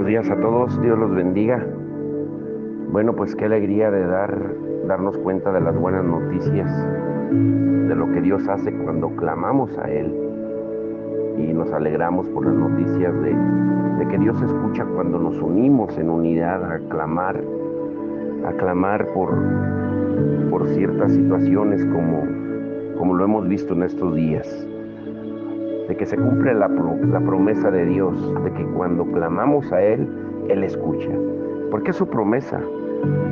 días a todos, Dios los bendiga. Bueno, pues qué alegría de darnos cuenta de las buenas noticias, de lo que Dios hace cuando clamamos a Él. Y nos alegramos por las noticias de que Dios escucha cuando nos unimos en unidad a clamar por ciertas situaciones como lo hemos visto en estos días. De que se cumple la promesa de Dios, de que cuando clamamos a Él, Él escucha. Porque es su promesa.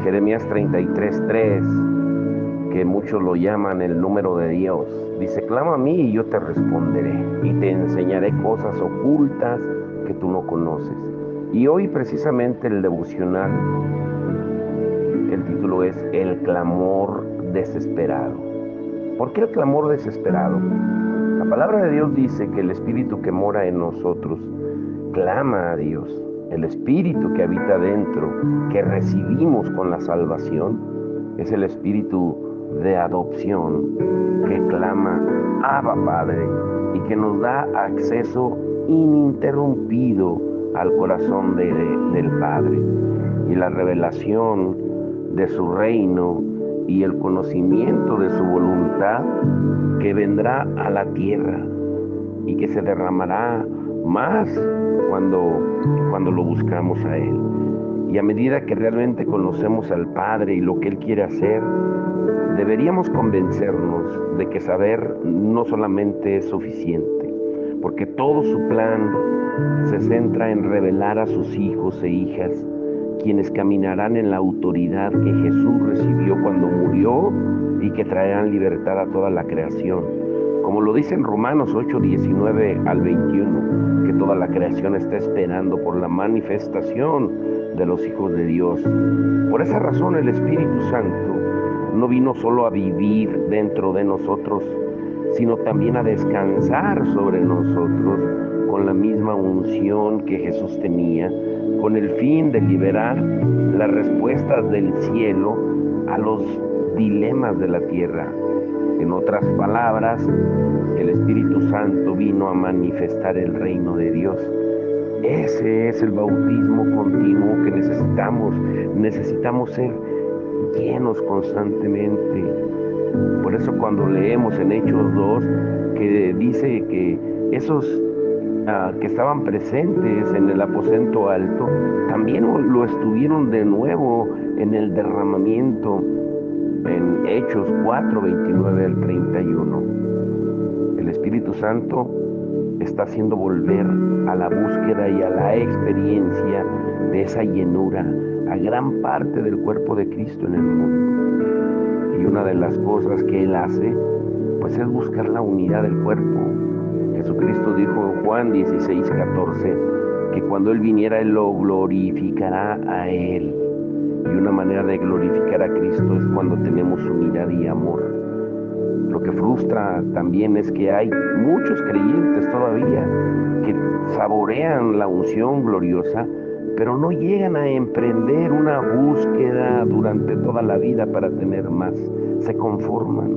Jeremías 33:3, que muchos lo llaman el número de Dios, dice: clama a mí y yo te responderé, y te enseñaré cosas ocultas que tú no conoces. Y hoy precisamente el devocional, el título es El clamor desesperado. ¿Por qué el clamor desesperado? La palabra de Dios dice que el Espíritu que mora en nosotros clama a Dios. El Espíritu que habita dentro, que recibimos con la salvación, es el Espíritu de adopción que clama: Abba, Padre, y que nos da acceso ininterrumpido al corazón del Padre. Y la revelación de su reino y el conocimiento de su voluntad que vendrá a la tierra y que se derramará más cuando lo buscamos a Él. Y a medida que realmente conocemos al Padre y lo que Él quiere hacer, deberíamos convencernos de que saber no solamente es suficiente, porque todo su plan se centra en revelar a sus hijos e hijas, quienes caminarán en la autoridad que Jesús recibió cuando murió y que traerán libertad a toda la creación. Como lo dice en Romanos 8:19-21, que toda la creación está esperando por la manifestación de los hijos de Dios. Por esa razón el Espíritu Santo no vino solo a vivir dentro de nosotros, sino también a descansar sobre nosotros con la misma unción que Jesús tenía, con el fin de liberar las respuestas del cielo a los dilemas de la tierra. En otras palabras, el Espíritu Santo vino a manifestar el reino de Dios. Ese es el bautismo continuo que necesitamos. Necesitamos ser llenos constantemente. Por eso cuando leemos en Hechos 2, que dice que esos que estaban presentes en el aposento alto, también lo estuvieron de nuevo en el derramamiento, en Hechos 4:29-31. El Espíritu Santo está haciendo volver a la búsqueda y a la experiencia de esa llenura a gran parte del cuerpo de Cristo en el mundo. Y una de las cosas que Él hace, pues es buscar la unidad del cuerpo. Jesucristo dijo en Juan 16:14 que cuando Él viniera, Él lo glorificará a Él. Y una manera de glorificar a Cristo es cuando tenemos unidad y amor. Lo que frustra también es que hay muchos creyentes todavía que saborean la unción gloriosa, pero no llegan a emprender una búsqueda durante toda la vida para tener más. Se conforman.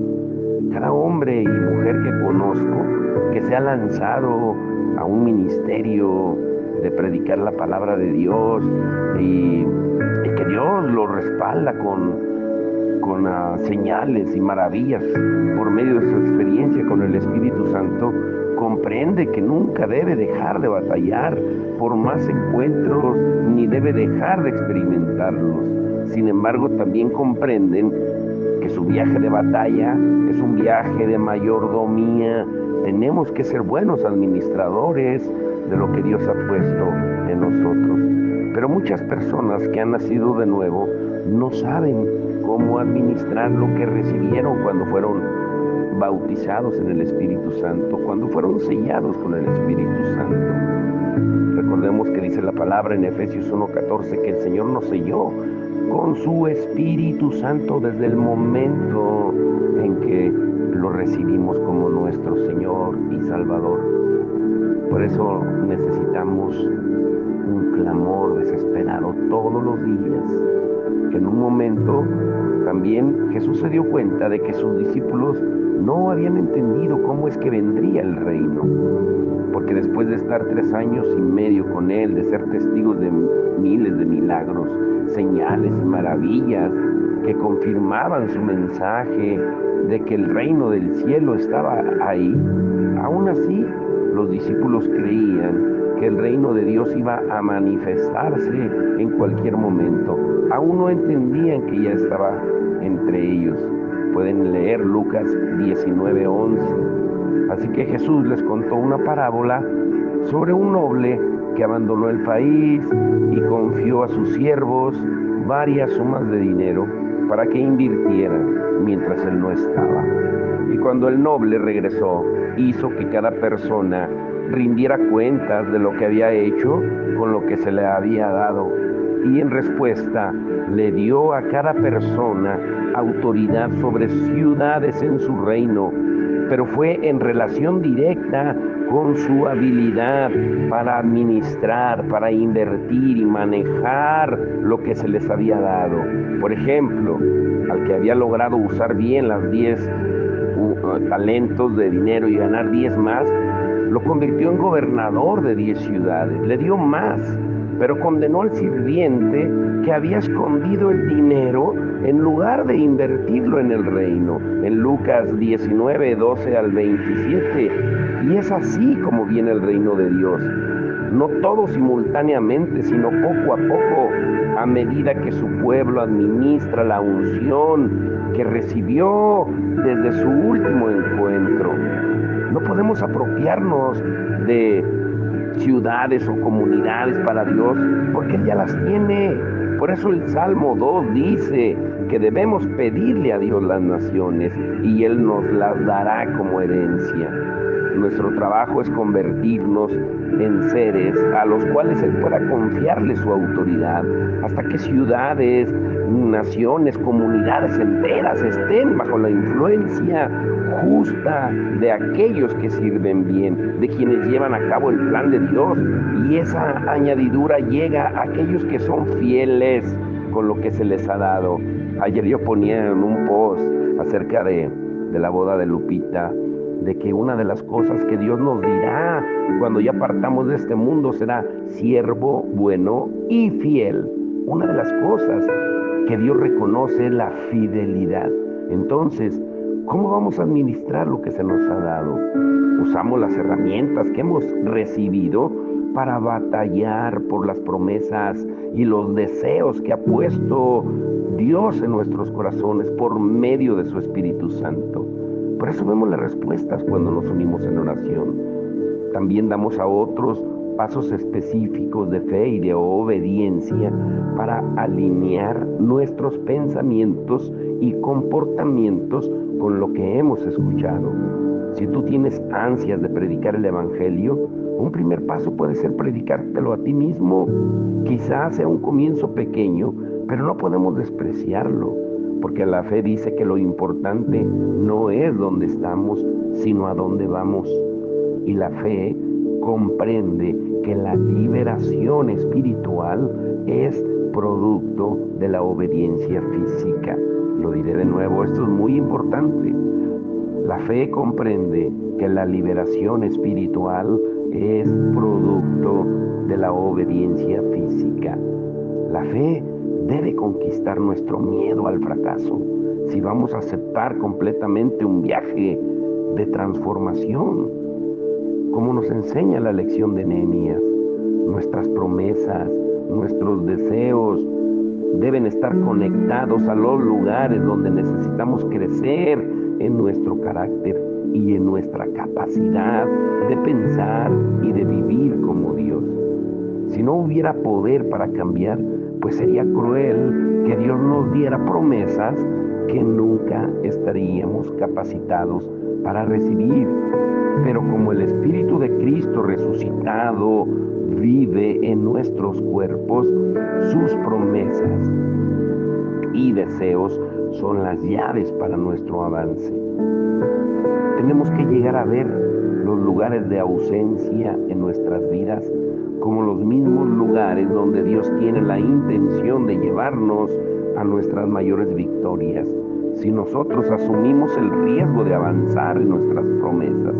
Cada hombre y mujer que conozco que se ha lanzado a un ministerio de predicar la palabra de Dios y que Dios lo respalda con señales y maravillas por medio de su experiencia con el Espíritu Santo, comprende que nunca debe dejar de batallar por más encuentros, ni debe dejar de experimentarlos. Sin embargo, también comprenden que su viaje de batalla es un viaje de mayordomía. Tenemos que ser buenos administradores de lo que Dios ha puesto en nosotros. Pero muchas personas que han nacido de nuevo no saben cómo administrar lo que recibieron cuando fueron bautizados en el Espíritu Santo, cuando fueron sellados con el Espíritu Santo. Recordemos que dice la palabra en Efesios 1:14 que el Señor nos selló con su Espíritu Santo desde el momento en que lo recibimos como nuestro Señor y Salvador. Por eso necesitamos un clamor desesperado todos los días. En un momento también Jesús se dio cuenta de que sus discípulos no habían entendido cómo es que vendría el reino. porque después de estar 3 años y medio con él, de ser testigos de miles de milagros, señales y maravillas que confirmaban su mensaje de que el reino del cielo estaba ahí, aún así los discípulos creían que el reino de Dios iba a manifestarse en cualquier momento. Aún no entendían que ya estaba entre ellos. Pueden leer Lucas 19:11. Así que Jesús les contó una parábola sobre un noble que abandonó el país y confió a sus siervos varias sumas de dinero para que invirtieran mientras él no estaba. Y cuando el noble regresó, hizo que cada persona rindiera cuentas de lo que había hecho con lo que se le había dado. Y en respuesta le dio a cada persona autoridad sobre ciudades en su reino, pero fue en relación directa con su habilidad para administrar, para invertir y manejar lo que se les había dado. Por ejemplo, al que había logrado usar bien las 10 talentos de dinero y ganar 10 más, lo convirtió en gobernador de 10 ciudades, le dio más, pero condenó al sirviente que había escondido el dinero en lugar de invertirlo en el reino, en Lucas 19:12 al 27. Y es así como viene el reino de Dios, no todo simultáneamente, sino poco a poco, a medida que su pueblo administra la unción que recibió desde su último encuentro. No podemos apropiarnos de ciudades o comunidades para Dios, porque Él ya las tiene. Por eso el Salmo 2 dice que debemos pedirle a Dios las naciones y Él nos las dará como herencia. Nuestro trabajo es convertirnos en seres a los cuales Él pueda confiarle su autoridad, hasta que ciudades, naciones, comunidades enteras estén bajo la influencia justa de aquellos que sirven bien, de quienes llevan a cabo el plan de Dios, y esa añadidura llega a aquellos que son fieles con lo que se les ha dado. Ayer yo ponía en un post acerca de la boda de Lupita, de que una de las cosas que Dios nos dirá cuando ya partamos de este mundo será siervo bueno y fiel. Una de las cosas que Dios reconoce es la fidelidad. Entonces, ¿cómo vamos a administrar lo que se nos ha dado? Usamos las herramientas que hemos recibido para batallar por las promesas y los deseos que ha puesto Dios en nuestros corazones por medio de su Espíritu Santo. Por eso vemos las respuestas cuando nos unimos en oración. También damos a otros pasos específicos de fe y de obediencia para alinear nuestros pensamientos y comportamientos con lo que hemos escuchado. Si tú tienes ansias de predicar el Evangelio, un primer paso puede ser predicártelo a ti mismo. Quizás sea un comienzo pequeño, pero no podemos despreciarlo, porque la fe dice que lo importante no es dónde estamos, sino a dónde vamos. Y la fe comprende que la liberación espiritual es producto de la obediencia física. Lo diré de nuevo, esto es muy importante. La fe comprende que la liberación espiritual es producto de la obediencia física. La fe debe conquistar nuestro miedo al fracaso si vamos a aceptar completamente un viaje de transformación, como nos enseña la lección de Nehemías. Nuestras promesas, nuestros deseos deben estar conectados a los lugares donde necesitamos crecer en nuestro carácter y en nuestra capacidad de pensar y de vivir como Dios. Si no hubiera poder para cambiar, pues sería cruel que Dios nos diera promesas que nunca estaríamos capacitados para recibir. Pero como el Espíritu de Cristo resucitado vive en nuestros cuerpos, sus promesas y deseos son las llaves para nuestro avance. Tenemos que llegar a ver los lugares de ausencia en nuestras vidas como los mismos lugares donde Dios tiene la intención de llevarnos a nuestras mayores victorias, si nosotros asumimos el riesgo de avanzar en nuestras promesas.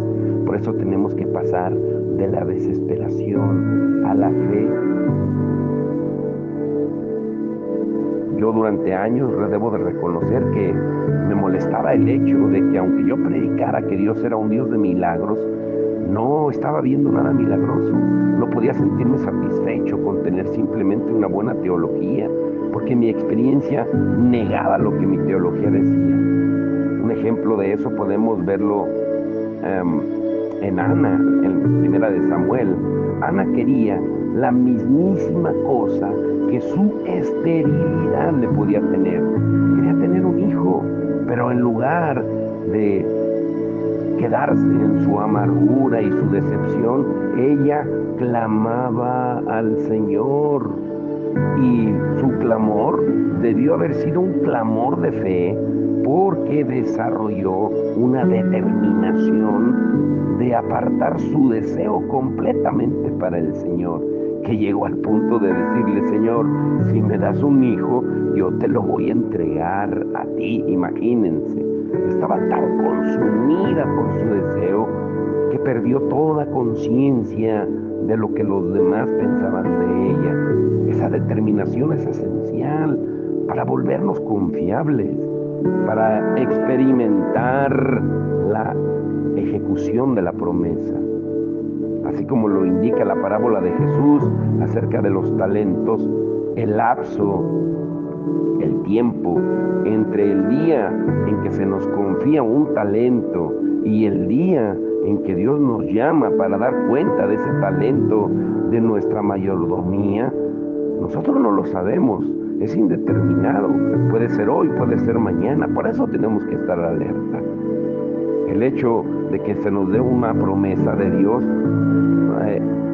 Por eso tenemos que pasar de la desesperación a la fe. Yo durante años debo de reconocer que me molestaba el hecho de que aunque yo predicara que Dios era un Dios de milagros, no estaba viendo nada milagroso. No podía sentirme satisfecho con tener simplemente una buena teología, porque mi experiencia negaba lo que mi teología decía. Un ejemplo de eso podemos verlo en Ana, en Primera de Samuel. Ana quería la mismísima cosa que su esterilidad le podía tener. Quería tener un hijo, pero en lugar de quedarse en su amargura y su decepción, ella clamaba al Señor. Y su clamor debió haber sido un clamor de fe, porque desarrolló una determinación de apartar su deseo completamente para el Señor, que llegó al punto de decirle: Señor, si me das un hijo, yo te lo voy a entregar a ti. Imagínense, estaba tan consumida por su deseo que perdió toda conciencia de lo que los demás pensaban de ella. Esa determinación es esencial para volvernos confiables, para experimentar la ejecución de la promesa. Así como lo indica la parábola de Jesús acerca de los talentos, el lapso, el tiempo entre el día en que se nos confía un talento y el día en que Dios nos llama para dar cuenta de ese talento, de nuestra mayordomía, nosotros no lo sabemos. Es indeterminado, puede ser hoy, puede ser mañana. Por eso tenemos que estar alerta. El hecho de que se nos dé una promesa de Dios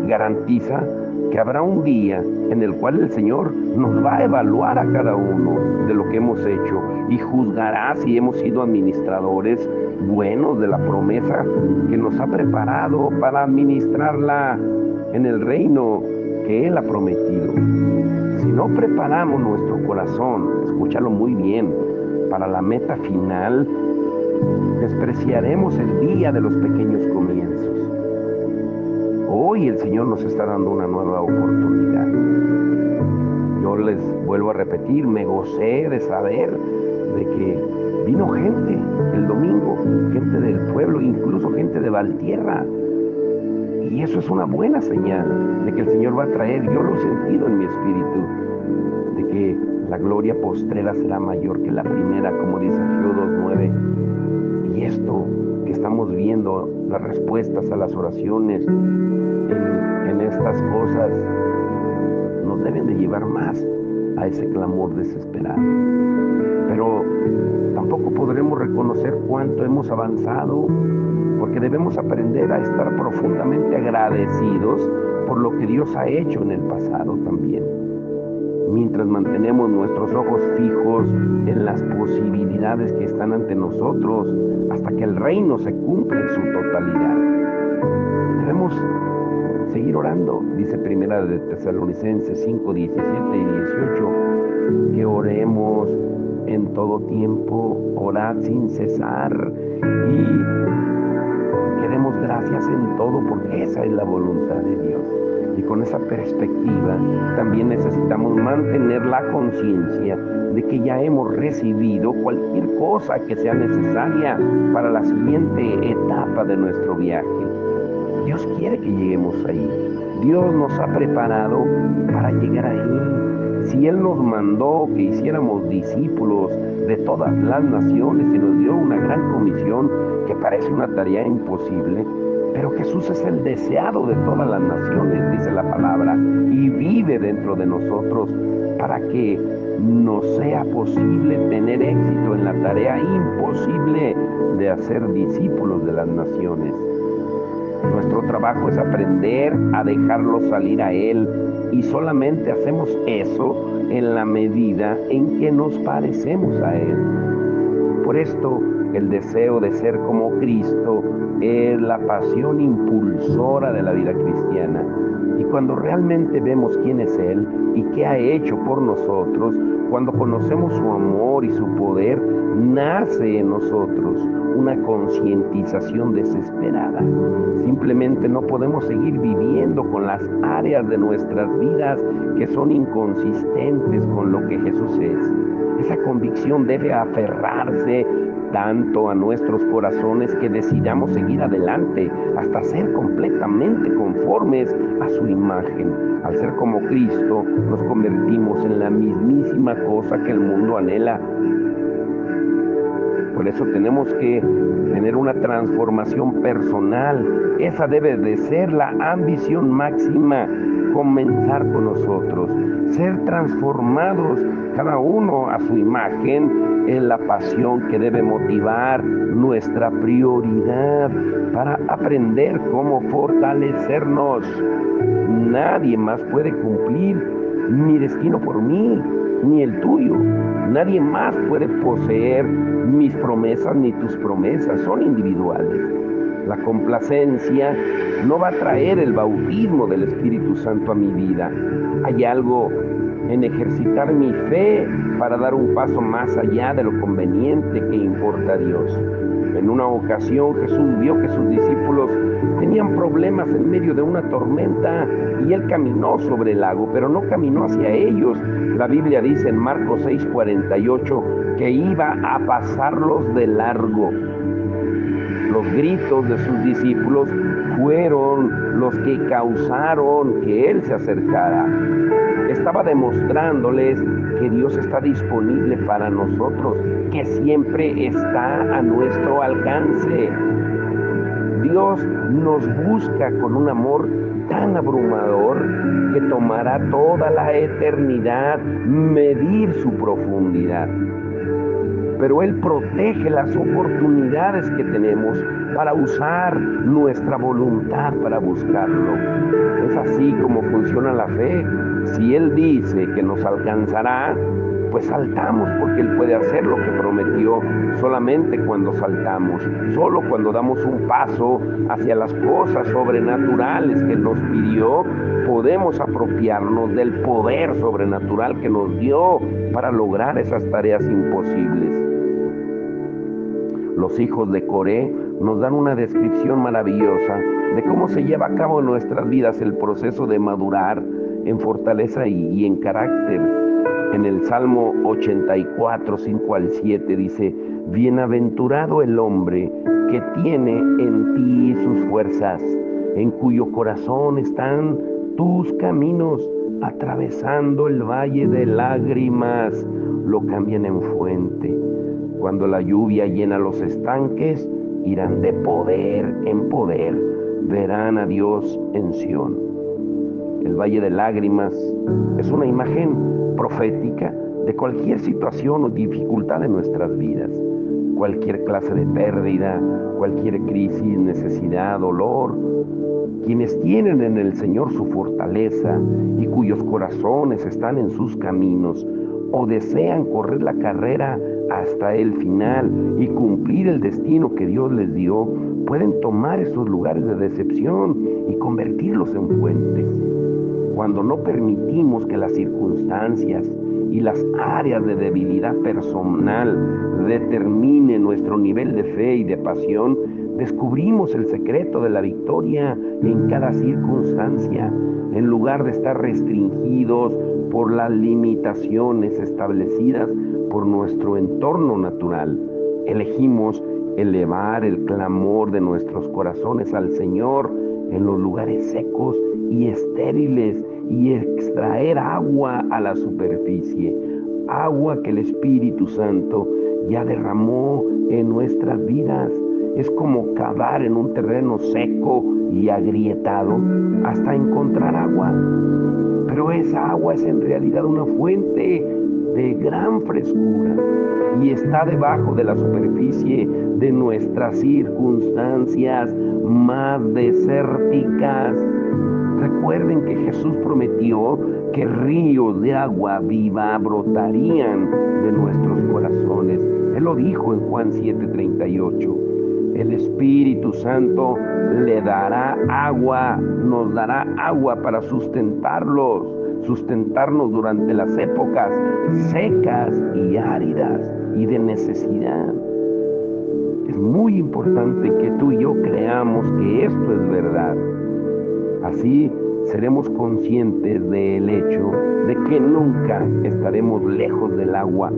garantiza que habrá un día en el cual el Señor nos va a evaluar a cada uno de lo que hemos hecho y juzgará si hemos sido administradores buenos de la promesa que nos ha preparado para administrarla en el reino que Él ha prometido. Si no preparamos nuestro corazón, escúchalo muy bien, para la meta final, despreciaremos el día de los pequeños comienzos. Hoy el Señor nos está dando una nueva oportunidad. Yo les vuelvo a repetir, me gocé de saber de que vino gente el domingo, gente del pueblo, incluso gente de Valtierra. Y eso es una buena señal de que el Señor va a traer, yo lo he sentido en mi espíritu, de que la gloria postrera será mayor que la primera, como dice Ageo 2:9. Y esto que estamos viendo, las respuestas a las oraciones en estas cosas, nos deben de llevar más a ese clamor desesperado. Pero tampoco podremos reconocer cuánto hemos avanzado, porque debemos aprender a estar profundamente agradecidos por lo que Dios ha hecho en el pasado también. Mientras mantenemos nuestros ojos fijos en las posibilidades que están ante nosotros, hasta que el reino se cumpla en su totalidad. Debemos seguir orando, dice Primera de Tesalonicenses 5:17 y 18, que oremos en todo tiempo, orad sin cesar y que demos gracias en todo, porque esa es la voluntad de Dios. Y con esa perspectiva también necesitamos mantener la conciencia de que ya hemos recibido cualquier cosa que sea necesaria para la siguiente etapa de nuestro viaje. Dios quiere que lleguemos ahí. Dios nos ha preparado para llegar ahí. Si Él nos mandó que hiciéramos discípulos de todas las naciones y nos dio una gran comisión que parece una tarea imposible, pero Jesús es el deseado de todas las naciones, dice la palabra, y vive dentro de nosotros para que nos sea posible tener éxito en la tarea imposible de hacer discípulos de las naciones. Nuestro trabajo es aprender a dejarlo salir a Él, y solamente hacemos eso en la medida en que nos parecemos a Él. Por esto, el deseo de ser como Cristo es la pasión impulsora de la vida cristiana. Y cuando realmente vemos quién es Él y qué ha hecho por nosotros, cuando conocemos su amor y su poder, nace en nosotros una concientización desesperada. Simplemente no podemos seguir viviendo con las áreas de nuestras vidas que son inconsistentes con lo que Jesús es. Esa convicción debe aferrarse tanto a nuestros corazones que decidamos seguir adelante hasta ser completamente conformes a su imagen. Al ser como Cristo, nos convertimos en la mismísima cosa que el mundo anhela. Por eso tenemos que tener una transformación personal. Esa debe de ser la ambición máxima, comenzar con nosotros, ser transformados cada uno a su imagen. Es la pasión que debe motivar nuestra prioridad para aprender cómo fortalecernos. Nadie más puede cumplir mi destino por mí, ni el tuyo. Nadie más puede poseer mis promesas ni tus promesas, son individuales. La complacencia no va a traer el bautismo del Espíritu Santo a mi vida. Hay algo en ejercitar mi fe para dar un paso más allá de lo conveniente que importa a Dios. En una ocasión Jesús vio que sus discípulos tenían problemas en medio de una tormenta y Él caminó sobre el lago, pero no caminó hacia ellos. La Biblia dice en Marcos 6:48 que iba a pasarlos de largo. Los gritos de sus discípulos fueron los que causaron que Él se acercara. Estaba demostrándoles que Dios está disponible para nosotros, que siempre está a nuestro alcance. Dios nos busca con un amor tan abrumador que tomará toda la eternidad medir su profundidad. Pero Él protege las oportunidades que tenemos para usar nuestra voluntad para buscarlo. Es así como funciona la fe. Si Él dice que nos alcanzará, pues saltamos porque Él puede hacer lo que prometió. Solamente cuando saltamos, solo cuando damos un paso hacia las cosas sobrenaturales que nos pidió, podemos apropiarnos del poder sobrenatural que nos dio para lograr esas tareas imposibles. Los hijos de Coré nos dan una descripción maravillosa de cómo se lleva a cabo en nuestras vidas el proceso de madurar en fortaleza y en carácter. En el Salmo 84, 5 al 7 dice: bienaventurado el hombre que tiene en ti sus fuerzas, en cuyo corazón están tus caminos, atravesando el valle de lágrimas, lo cambian en fuente. Cuando la lluvia llena los estanques, irán de poder en poder, verán a Dios en Sión. El valle de lágrimas es una imagen profética de cualquier situación o dificultad de nuestras vidas. Cualquier clase de pérdida, cualquier crisis, necesidad, dolor. Quienes tienen en el Señor su fortaleza y cuyos corazones están en sus caminos o desean correr la carrera hasta el final y cumplir el destino que Dios les dio, pueden tomar esos lugares de decepción y convertirlos en fuentes. Cuando no permitimos que las circunstancias y las áreas de debilidad personal determinen nuestro nivel de fe y de pasión, descubrimos el secreto de la victoria en cada circunstancia. En lugar de estar restringidos por las limitaciones establecidas por nuestro entorno natural, elegimos elevar el clamor de nuestros corazones al Señor en los lugares secos y estériles y extraer agua a la superficie, agua que el Espíritu Santo ya derramó en nuestras vidas. Es como cavar en un terreno seco y agrietado hasta encontrar agua. Pero esa agua es en realidad una fuente de gran frescura y está debajo de la superficie de nuestras circunstancias más desérticas. Recuerden que Jesús prometió que ríos de agua viva brotarían de nuestros corazones. Él lo dijo en Juan 7:38. El Espíritu Santo le dará agua, nos dará agua para sustentarnos durante las épocas secas y áridas y de necesidad. Es muy importante que tú y yo creamos que esto es verdad. Así seremos conscientes del hecho de que nunca estaremos lejos del agua.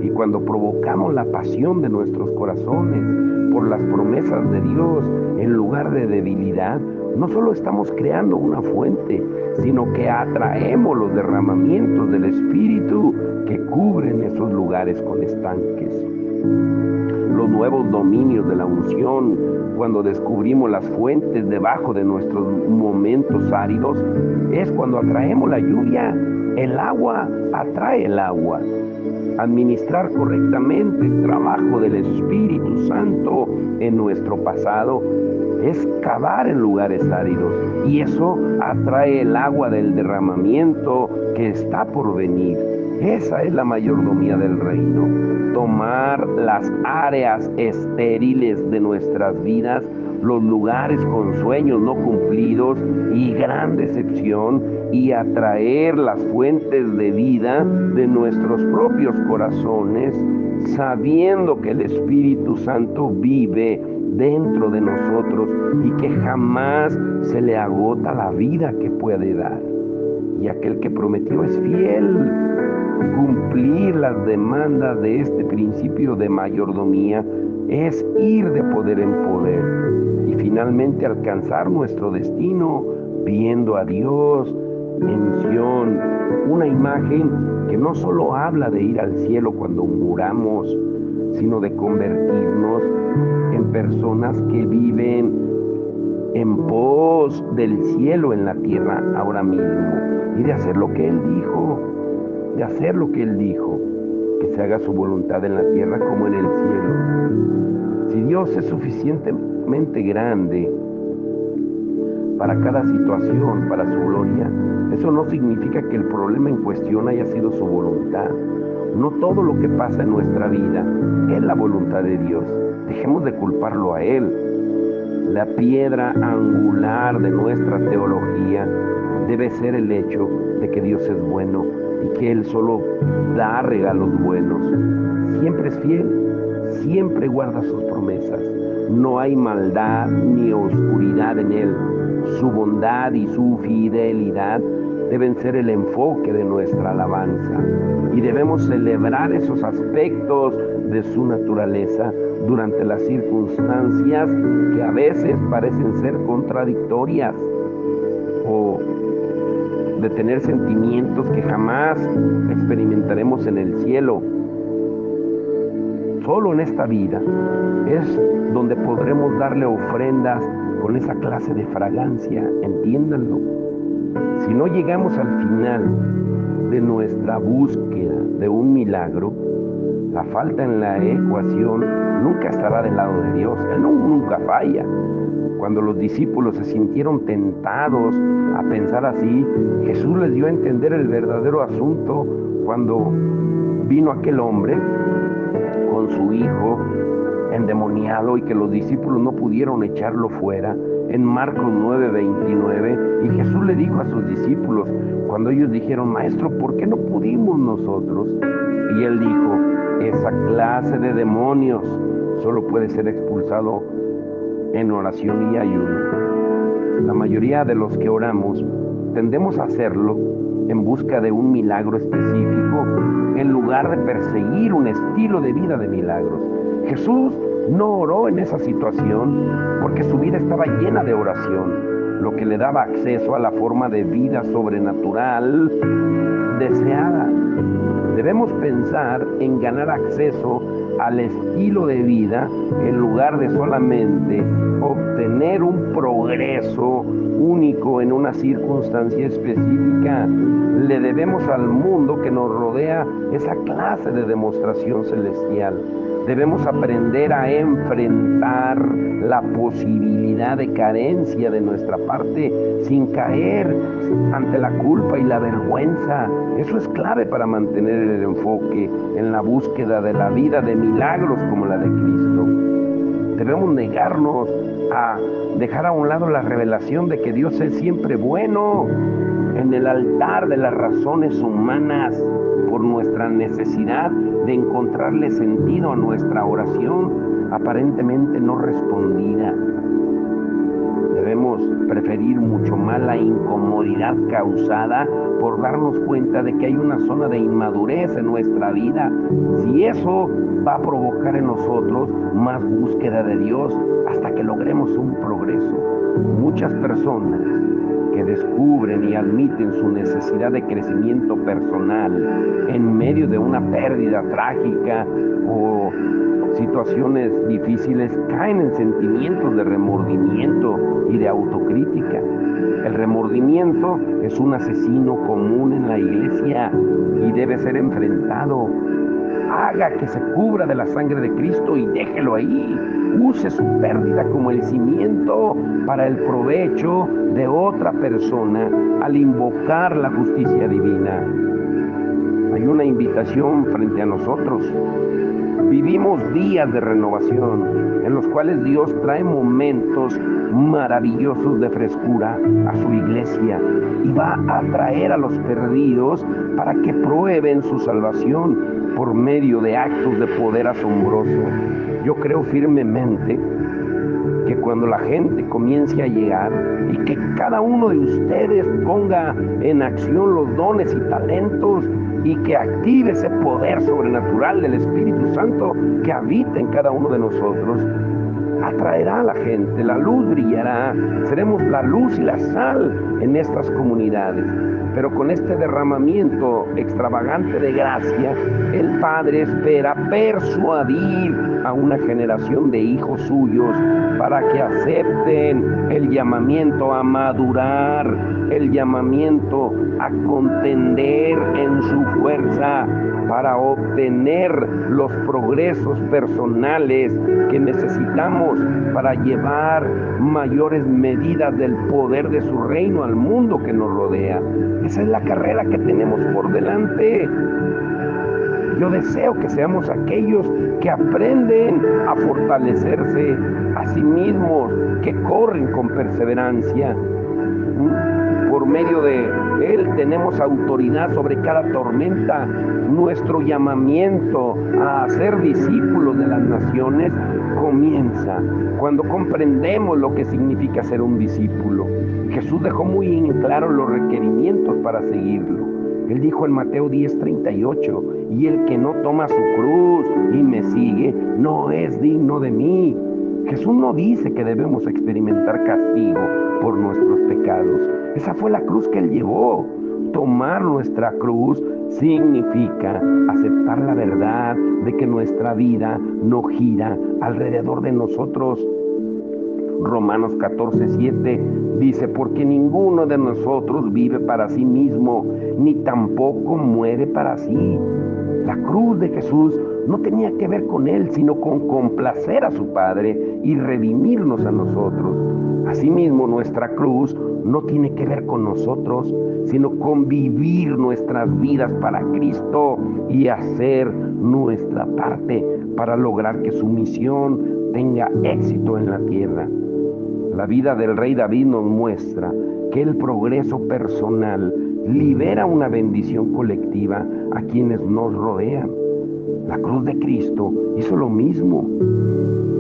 Y cuando provocamos la pasión de nuestros corazones por las promesas de Dios en lugar de debilidad, no solo estamos creando una fuente, sino que atraemos los derramamientos del Espíritu que cubren esos lugares con estanques. Los nuevos dominios de la unción, cuando descubrimos las fuentes debajo de nuestros momentos áridos, es cuando atraemos la lluvia. El agua atrae el agua. Administrar correctamente el trabajo del Espíritu Santo en nuestro pasado es cavar en lugares áridos, y eso atrae el agua del derramamiento que está por venir. Esa es la mayordomía del reino. Tomar las áreas estériles de nuestras vidas, los lugares con sueños no cumplidos y gran decepción, y atraer las fuentes de vida de nuestros propios corazones, sabiendo que el Espíritu Santo vive dentro de nosotros y que jamás se le agota la vida que puede dar. Y aquel que prometió es fiel. Cumplir las demandas de este principio de mayordomía es ir de poder en poder y finalmente alcanzar nuestro destino viendo a Dios en Sión, una imagen que no solo habla de ir al cielo cuando muramos, sino de convertirnos en personas que viven en pos del cielo en la tierra ahora mismo y de hacer lo que Él dijo, que se haga su voluntad en la tierra como en el cielo. Si Dios es suficientemente grande para cada situación, para su gloria, eso no significa que el problema en cuestión haya sido su voluntad. No todo lo que pasa en nuestra vida es la voluntad de Dios. Dejemos de culparlo a Él. La piedra angular de nuestra teología debe ser el hecho de que Dios es bueno y que Él solo da regalos buenos. Siempre es fiel, siempre guarda sus promesas. No hay maldad ni oscuridad en Él. Su bondad y su fidelidad deben ser el enfoque de nuestra alabanza. Y debemos celebrar esos aspectos de su naturaleza durante las circunstancias que a veces parecen ser contradictorias o de tener sentimientos que jamás experimentaremos en el cielo. Solo en esta vida es donde podremos darle ofrendas con esa clase de fragancia, entiéndanlo. Si no llegamos al final de nuestra búsqueda de un milagro, la falta en la ecuación nunca estará del lado de Dios. Él nunca falla. Cuando los discípulos se sintieron tentados a pensar así, Jesús les dio a entender el verdadero asunto cuando vino aquel hombre con su hijo endemoniado y que los discípulos no pudieron echarlo fuera. En Marcos 9:29, y Jesús le dijo a sus discípulos, cuando ellos dijeron, Maestro, ¿por qué no pudimos nosotros? Y Él dijo, esa clase de demonios solo puede ser expulsado en oración y ayuno. La mayoría de los que oramos tendemos a hacerlo en busca de un milagro específico en lugar de perseguir un estilo de vida de milagros. Jesús no oró en esa situación porque su vida estaba llena de oración, lo que le daba acceso a la forma de vida sobrenatural deseada. Debemos pensar en ganar acceso al estilo de vida en lugar de solamente obtener un progreso único en una circunstancia específica. Le debemos al mundo que nos rodea esa clase de demostración celestial. Debemos aprender a enfrentar la posibilidad de carencia de nuestra parte sin caer ante la culpa y la vergüenza. Eso es clave para mantener el enfoque en la búsqueda de la vida de milagros como la de Cristo. Debemos negarnos a dejar a un lado la revelación de que Dios es siempre bueno en el altar de las razones humanas por nuestra necesidad de encontrarle sentido a nuestra oración aparentemente no respondida. Debemos preferir mucho más la incomodidad causada por darnos cuenta de que hay una zona de inmadurez en nuestra vida. Si eso va a provocar en nosotros más búsqueda de Dios hasta que logremos un progreso. Muchas personas que descubren y admiten su necesidad de crecimiento personal en medio de una pérdida trágica o situaciones difíciles caen en sentimientos de remordimiento y de autocrítica. El remordimiento es un asesino común en la iglesia y debe ser enfrentado. Haga que se cubra de la sangre de Cristo y déjelo ahí. Use su pérdida como el cimiento para el provecho de otra persona al invocar la justicia divina. Hay una invitación frente a nosotros. Vivimos días de renovación en los cuales Dios trae momentos maravillosos de frescura a su iglesia y va a traer a los perdidos para que prueben su salvación por medio de actos de poder asombroso. Yo creo firmemente que cuando la gente comience a llegar y que cada uno de ustedes ponga en acción los dones y talentos y que active ese poder sobrenatural del Espíritu Santo que habita en cada uno de nosotros, atraerá a la gente, la luz brillará, seremos la luz y la sal en estas comunidades. Pero con este derramamiento extravagante de gracia, el Padre espera persuadir a una generación de hijos suyos para que acepten el llamamiento a madurar, el llamamiento a contender en su fuerza para obtener los progresos personales que necesitamos para llevar mayores medidas del poder de su reino al mundo que nos rodea. Esa es la carrera que tenemos por delante. Yo deseo que seamos aquellos que aprenden a fortalecerse a sí mismos, que corren con perseverancia. Por medio de Él tenemos autoridad sobre cada tormenta. Nuestro llamamiento a ser discípulos de las naciones comienza cuando comprendemos lo que significa ser un discípulo. Jesús dejó muy en claro los requerimientos para seguirlo. Él dijo en Mateo 10:38, y el que no toma su cruz y me sigue, no es digno de mí. Jesús no dice que debemos experimentar castigo por nuestros pecados. Esa fue la cruz que Él llevó. Tomar nuestra cruz significa aceptar la verdad de que nuestra vida no gira alrededor de nosotros. Romanos 14:7 dice, porque ninguno de nosotros vive para sí mismo, ni tampoco muere para sí. La cruz de Jesús no tenía que ver con Él, sino con complacer a su Padre y redimirnos a nosotros. Asimismo, nuestra cruz no tiene que ver con nosotros, sino con vivir nuestras vidas para Cristo y hacer nuestra parte para lograr que su misión tenga éxito en la tierra. La vida del rey David nos muestra que el progreso personal libera una bendición colectiva a quienes nos rodean. La cruz de Cristo hizo lo mismo.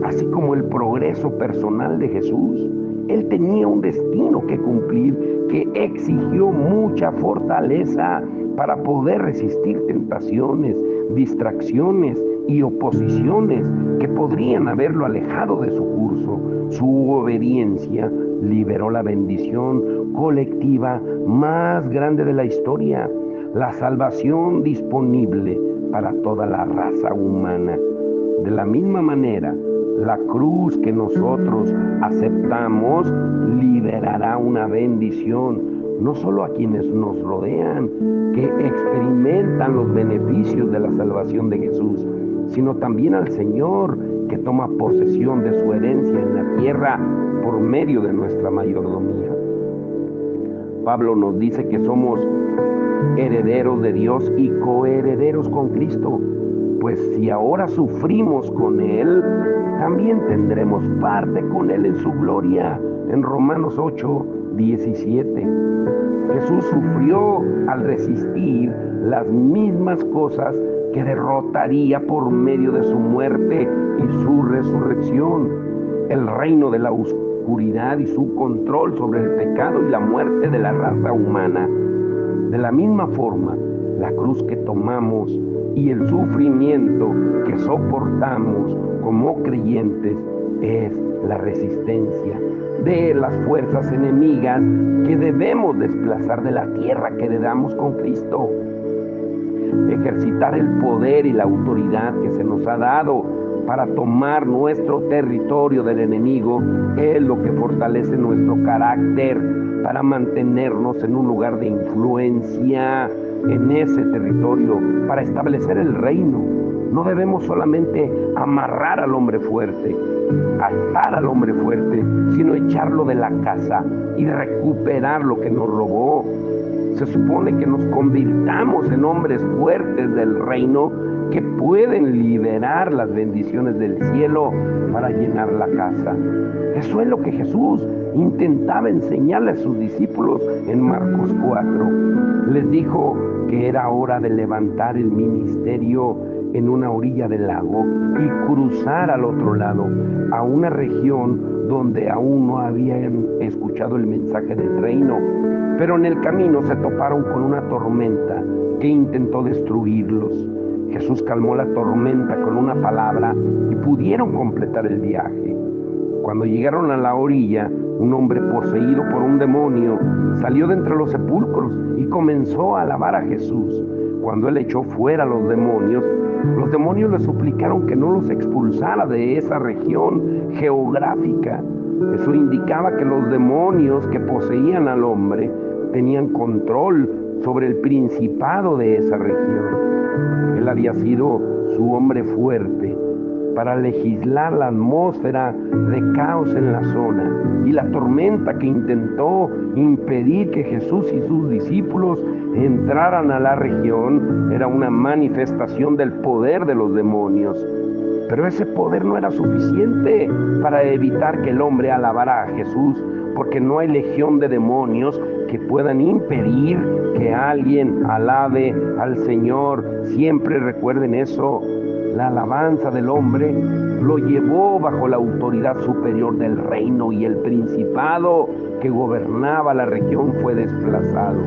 Así como el progreso personal de Jesús, Él tenía un destino que cumplir que exigió mucha fortaleza para poder resistir tentaciones, distracciones y oposiciones que podrían haberlo alejado de su curso. Su obediencia liberó la bendición colectiva más grande de la historia, la salvación disponible para toda la raza humana. De la misma manera, la cruz que nosotros aceptamos liberará una bendición, no solo a quienes nos rodean, que experimentan los beneficios de la salvación de Jesús, sino también al Señor, que toma posesión de su herencia en la tierra por medio de nuestra mayordomía. Pablo nos dice que somos herederos de Dios y coherederos con Cristo, pues si ahora sufrimos con Él, también tendremos parte con Él en su gloria. En Romanos 8:17. Jesús sufrió al resistir las mismas cosas que derrotaría por medio de su muerte y su resurrección. El reino de la oscuridad y su control sobre el pecado y la muerte de la raza humana. De la misma forma, la cruz que tomamos y el sufrimiento que soportamos como creyentes es la resistencia de las fuerzas enemigas que debemos desplazar de la tierra que heredamos con Cristo. Ejercitar el poder y la autoridad que se nos ha dado para tomar nuestro territorio del enemigo es lo que fortalece nuestro carácter para mantenernos en un lugar de influencia en ese territorio, para establecer el reino. No debemos solamente amarrar al hombre fuerte, atar al hombre fuerte, sino echarlo de la casa y recuperar lo que nos robó. Se supone que nos convirtamos en hombres fuertes del reino que pueden liberar las bendiciones del cielo para llenar la casa. Eso es lo que Jesús intentaba enseñarle a sus discípulos en Marcos 4. Les dijo que era hora de levantar el ministerio en una orilla del lago y cruzar al otro lado, a una región donde aún no habían escuchado el mensaje del reino. Pero en el camino se toparon con una tormenta que intentó destruirlos. Jesús calmó la tormenta con una palabra y pudieron completar el viaje. Cuando llegaron a la orilla, un hombre poseído por un demonio salió de entre los sepulcros y comenzó a alabar a Jesús. Cuando él echó fuera a los demonios le suplicaron que no los expulsara de esa región geográfica. Eso indicaba que los demonios que poseían al hombre tenían control sobre el principado de esa región. Él había sido su hombre fuerte para legislar la atmósfera de caos en la zona, y la tormenta que intentó impedir que Jesús y sus discípulos entraran a la región era una manifestación del poder de los demonios. Pero ese poder no era suficiente para evitar que el hombre alabara a Jesús, porque no hay legión de demonios que puedan impedir que alguien alabe al Señor. Siempre recuerden eso. La alabanza del hombre lo llevó bajo la autoridad superior del reino, y el principado que gobernaba la región fue desplazado.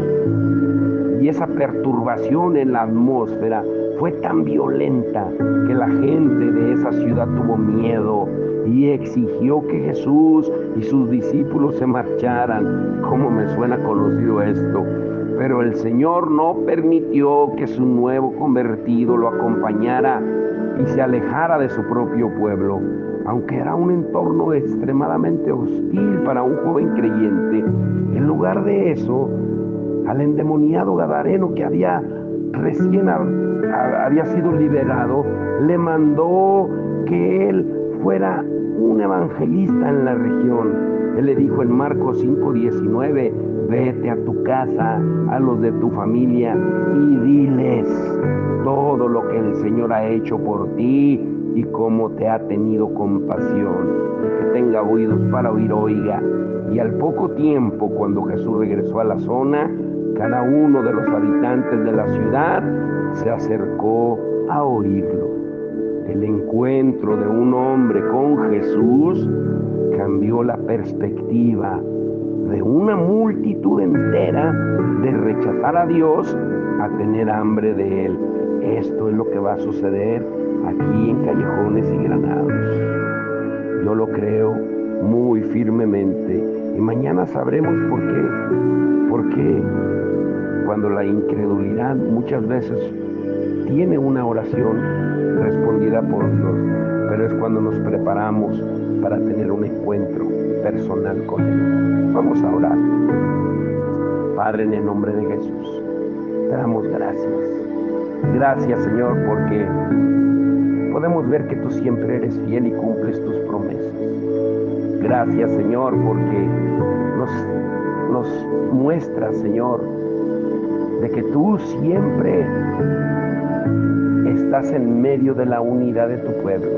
Y esa perturbación en la atmósfera fue tan violenta que la gente de esa ciudad tuvo miedo y exigió que Jesús y sus discípulos se marcharan. ¿Cómo me suena conocido esto? Pero el Señor no permitió que su nuevo convertido lo acompañara y se alejara de su propio pueblo. Aunque era un entorno extremadamente hostil para un joven creyente, en lugar de eso, al endemoniado gadareno que recién había sido liberado, le mandó que él fuera un evangelista en la región. Él le dijo en Marcos 5:19, vete a tu casa, a los de tu familia, y diles todo lo que el Señor ha hecho por ti y cómo te ha tenido compasión. Que tenga oídos para oír, oiga. Y al poco tiempo, cuando Jesús regresó a la zona, cada uno de los habitantes de la ciudad se acercó a oírlo. El encuentro de un hombre con Jesús cambió la perspectiva de una multitud entera de rechazar a Dios a tener hambre de Él. Esto es lo que va a suceder aquí en Callejones y Granados. Yo lo creo muy firmemente, y mañana sabremos por qué. Porque cuando la incredulidad muchas veces tiene una oración respondida por Dios, pero es cuando nos preparamos para tener un encuentro personal con Él. Vamos a orar. Padre, en el nombre de Jesús, te damos gracias. Gracias, Señor, porque podemos ver que tú siempre eres fiel y cumples tus promesas. Gracias, Señor, porque nos muestras, Señor, de que tú siempre estás en medio de la unidad de tu pueblo.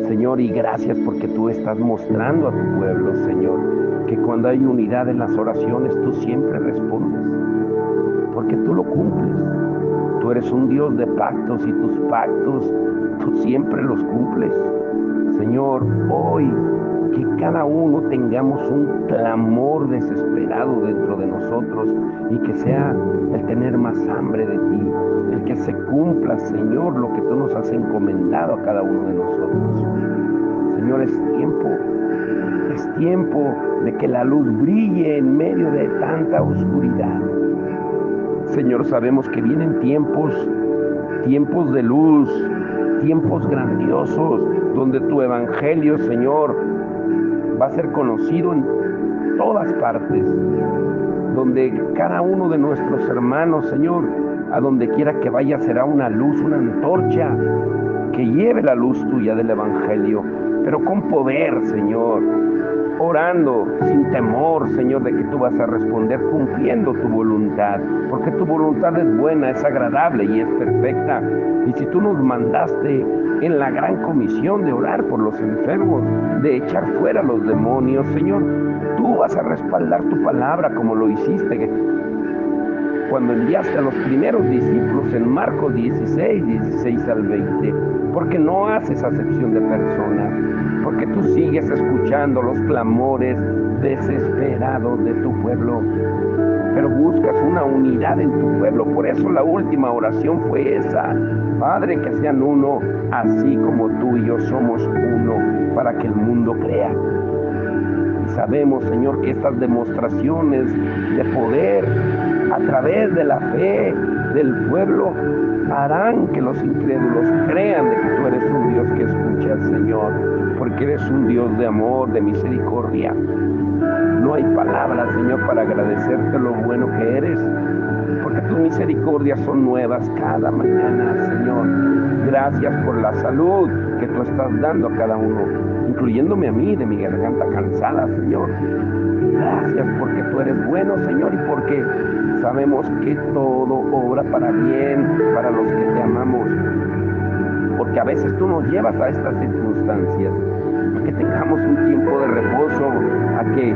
Señor, y gracias porque tú estás mostrando a tu pueblo, Señor, que cuando hay unidad en las oraciones, tú siempre respondes, porque tú lo cumples. Tú eres un Dios de pactos y tus pactos tú siempre los cumples. Señor, hoy que cada uno tengamos un clamor desesperado dentro de nosotros y que sea el tener más hambre de ti, el que se cumpla, Señor, lo que tú nos has encomendado a cada uno de nosotros. Señor, es tiempo de que la luz brille en medio de tanta oscuridad. Señor, sabemos que vienen tiempos de luz, tiempos grandiosos, donde tu evangelio, Señor, va a ser conocido en todas partes, donde cada uno de nuestros hermanos, Señor, a donde quiera que vaya será una luz, una antorcha que lleve la luz tuya del evangelio, pero con poder, Señor, orando sin temor, Señor, de que tú vas a responder cumpliendo tu voluntad, porque tu voluntad es buena, es agradable y es perfecta. Y si tú nos mandaste en la gran comisión de orar por los enfermos, de echar fuera los demonios, Señor, tú vas a respaldar tu palabra como lo hiciste cuando enviaste a los primeros discípulos en Marcos 16 al 20, porque no haces acepción de personas, porque tú sigues escuchando los clamores desesperados de tu pueblo, pero buscas una unidad en tu pueblo. Por eso la última oración fue esa: Padre, que sean uno, así como tú y yo somos uno, para que el mundo crea. Y sabemos, Señor, que estas demostraciones de poder a través de la fe del pueblo harán que los incrédulos crean de que tú eres un Dios que escucha, Señor, porque eres un Dios de amor, de misericordia. No hay palabras, Señor, para agradecerte lo bueno que eres, porque tus misericordias son nuevas cada mañana, Señor. Gracias por la salud que tú estás dando a cada uno, incluyéndome a mí, de mi garganta cansada, Señor. Gracias porque tú eres bueno, Señor, y porque sabemos que todo obra para bien, para los que te amamos. Porque a veces tú nos llevas a estas circunstancias, a que tengamos un tiempo de reposo, a que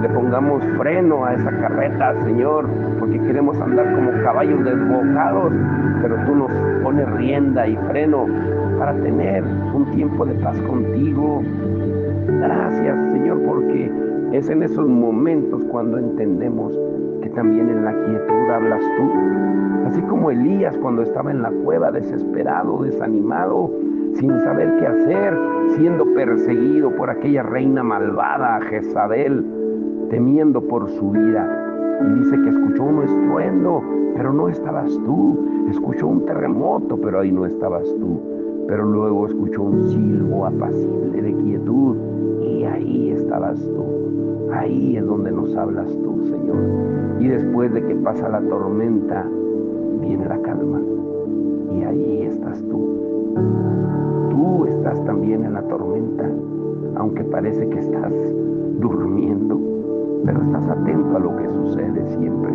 le pongamos freno a esa carreta, Señor, porque queremos andar como caballos desbocados, pero tú nos pones rienda y freno para tener un tiempo de paz contigo. Gracias, Señor, porque es en esos momentos cuando entendemos que también en la quietud hablas tú. Así como Elías cuando estaba en la cueva desesperado, desanimado, sin saber qué hacer, siendo perseguido por aquella reina malvada, Jezabel, temiendo por su vida. Y dice que escuchó un estruendo, pero no estabas tú. Escuchó un terremoto, pero ahí no estabas tú. Pero luego escuchó un silbo apacible de quietud y ahí estabas tú. Ahí es donde nos hablas tú, Señor. Y después de que pasa la tormenta, viene la calma. Y ahí estás tú. Tú estás también en la tormenta, aunque parece que estás durmiendo, pero estás atento a lo que sucede siempre.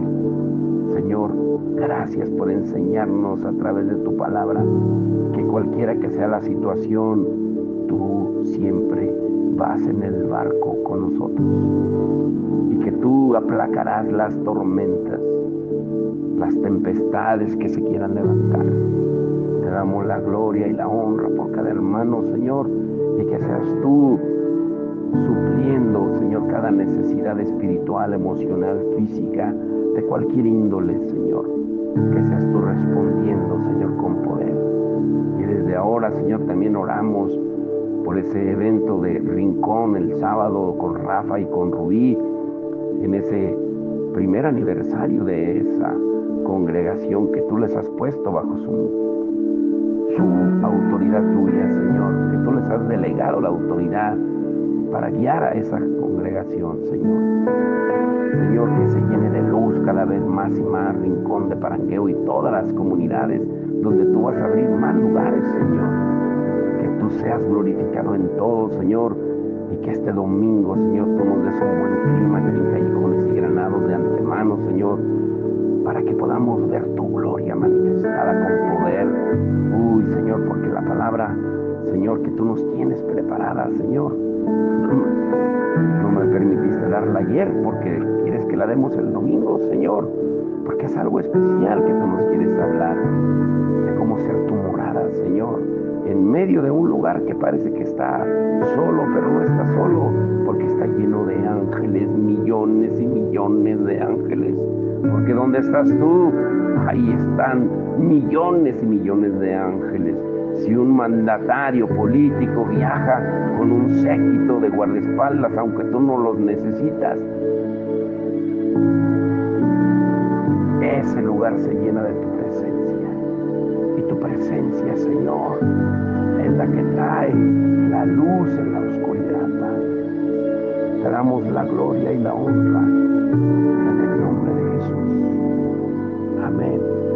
Señor, gracias por enseñarnos a través de tu palabra que cualquiera que sea la situación, tú siempre vas en el barco con nosotros y que tú aplacarás las tormentas, las tempestades que se quieran levantar. Te damos la gloria y la honra por cada hermano, Señor, y que seas tú supliendo, Señor, cada necesidad espiritual, emocional, física, de cualquier índole, Señor. Que seas tú respondiendo, Señor, con poder. Y desde ahora, Señor, también oramos por ese evento de Rincón el sábado con Rafa y con Rubí, en ese primer aniversario de esa congregación que tú les has puesto bajo su autoridad tuya, Señor, que tú les has delegado la autoridad para guiar a esa congregación, Señor. Señor, que se llene de luz cada vez más y más Rincón de Parangueo y todas las comunidades donde tú vas a abrir más lugares, Señor. Que tú seas glorificado en todo, Señor, y que este domingo, Señor, tú nos des un buen clima aquí en Callejones y Granados de antemano, Señor, para que podamos ver tu gloria manifestada con poder. Uy, Señor, porque la palabra, Señor, que tú nos tienes preparada, Señor, no me permitiste darla ayer porque quieres que la demos el domingo, Señor, porque es algo especial que tú nos quieres hablar, de cómo ser tu morada, Señor, en medio de un lugar que parece que está solo, pero no está solo, porque está lleno de ángeles, millones y millones de ángeles, porque donde estás tú, ahí están millones y millones de ángeles. Si un mandatario político viaja con un séquito de guardaespaldas, aunque tú no los necesitas, ese lugar se llena de tu presencia. Y tu presencia, Señor, es la que trae la luz en la oscuridad, Padre. Te damos la gloria y la honra en el nombre de Jesús. Amén.